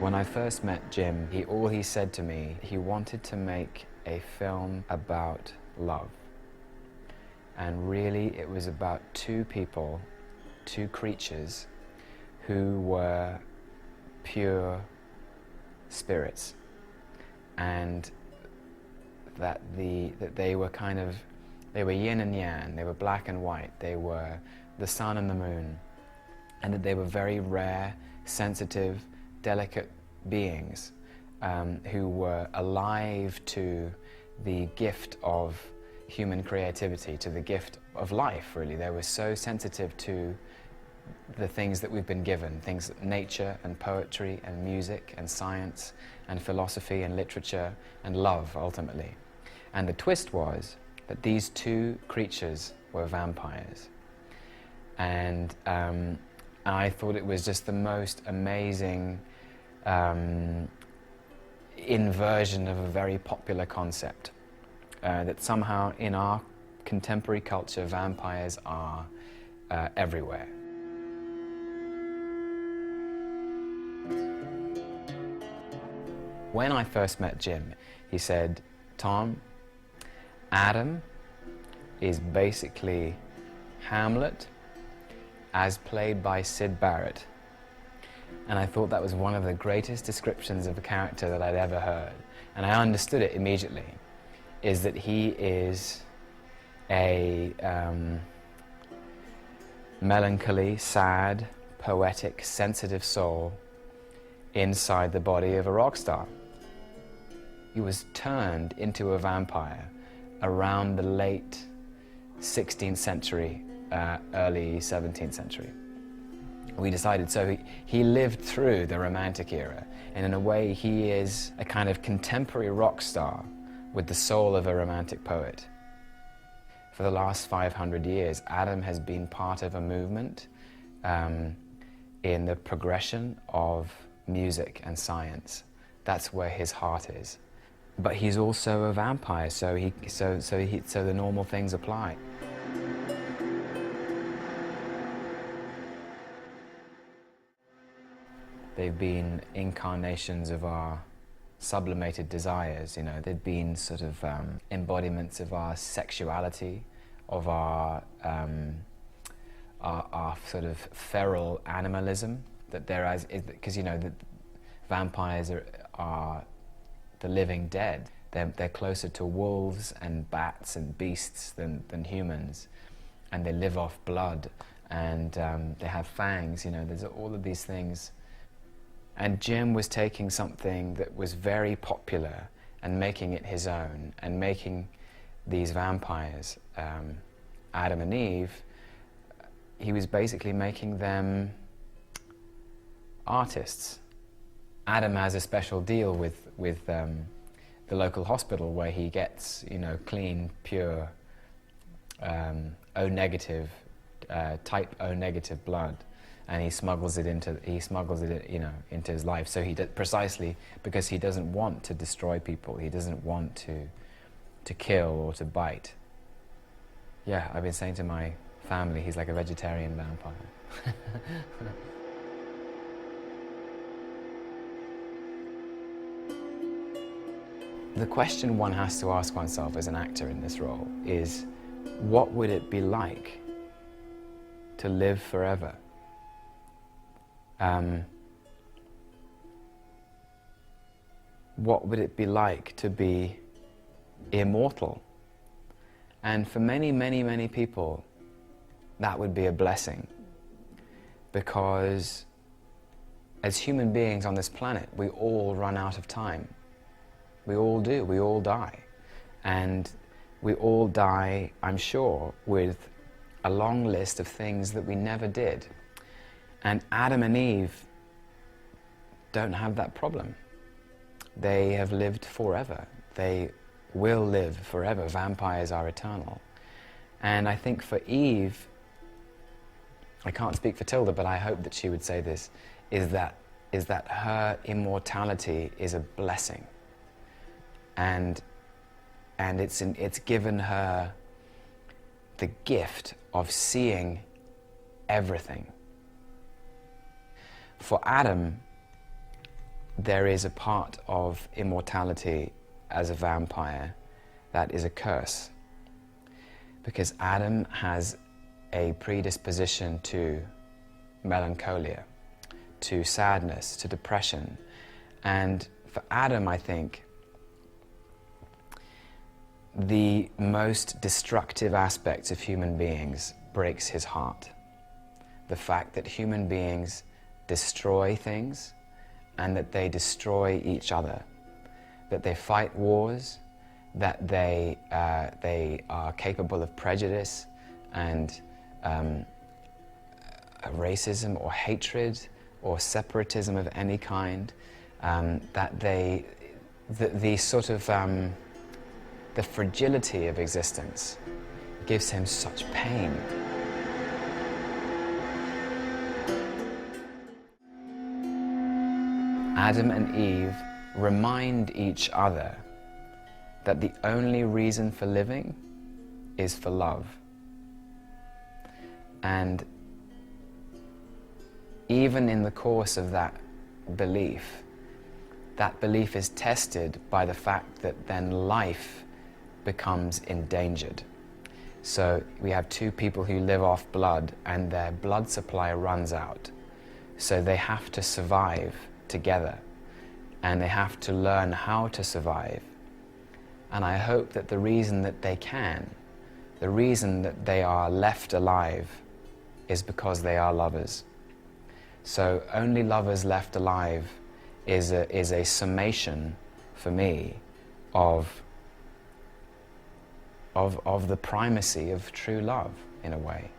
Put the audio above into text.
When I first met Jim, all he said to me, he wanted to make a film about love. And really it was about two people, two creatures, who were pure spirits. And that they were they were yin and yang, they were black and white, they were the sun and the moon, and that they were very rare, sensitive, delicate beings who were alive to the gift of human creativity, to the gift of life, really. They were so sensitive to the things that we've been given, things, nature and poetry and music and science and philosophy and literature and love, ultimately. And the twist was that these two creatures were vampires. And I thought it was just the most amazing inversion of a very popular concept. That somehow in our contemporary culture, vampires are everywhere. When I first met Jim, he said, "Tom, Adam is basically Hamlet as played by Syd Barrett." And I thought that was one of the greatest descriptions of a character that I'd ever heard. And I understood it immediately, is that he is a melancholy, sad, poetic, sensitive soul inside the body of a rock star. He was turned into a vampire around the late 16th century, early 17th century. We decided, so he lived through the Romantic era, and in a way he is a kind of contemporary rock star with the soul of a Romantic poet. For the last 500 years, Adam has been part of a movement in the progression of music and science. That's where his heart is. But he's also a vampire, so the normal things apply. They've been incarnations of our sublimated desires, you know. They've been sort of embodiments of our sexuality, of our sort of feral animalism. That there is, because you know, the vampires are the living dead. They're closer to wolves and bats and beasts than humans, and they live off blood, and they have fangs. You know, there's all of these things. And Jim was taking something that was very popular and making it his own, and making these vampires, Adam and Eve, he was basically making them artists. Adam has a special deal with the local hospital where he gets, you know, clean, pure, O negative, type O negative blood. And he smuggles it into his life. So precisely because he doesn't want to destroy people, he doesn't want to kill or to bite. Yeah, I've been saying to my family, he's like a vegetarian vampire. The question one has to ask oneself as an actor in this role is, what would it be like to live forever? What would it be like to be immortal? And for many, many, many people, that would be a blessing, because as human beings on this planet, we all run out of time. We all do, we all die. And we all die, I'm sure, with a long list of things that we never did. And Adam and Eve don't have that problem. They have lived forever. They will live forever. Vampires are eternal. And I think for Eve, I can't speak for Tilda, but I hope that she would say this, is that her immortality is a blessing. And it's given her the gift of seeing everything. For Adam, there is a part of immortality as a vampire that is a curse, because Adam has a predisposition to melancholia, to sadness, to depression. And for Adam, I think, the most destructive aspects of human beings breaks his heart. The fact that human beings destroy things and that they destroy each other, that they fight wars, that they are capable of prejudice and racism or hatred or separatism of any kind, that the sort of the fragility of existence gives him such pain. Adam and Eve remind each other that the only reason for living is for love. And even in the course of that belief is tested by the fact that then life becomes endangered. So we have two people who live off blood and their blood supply runs out. So they have to survive together and they have to learn how to survive. And I hope that the reason that they can, the reason that they are left alive, is because they are lovers. So only lovers left alive is a summation for me of the primacy of true love, in a way.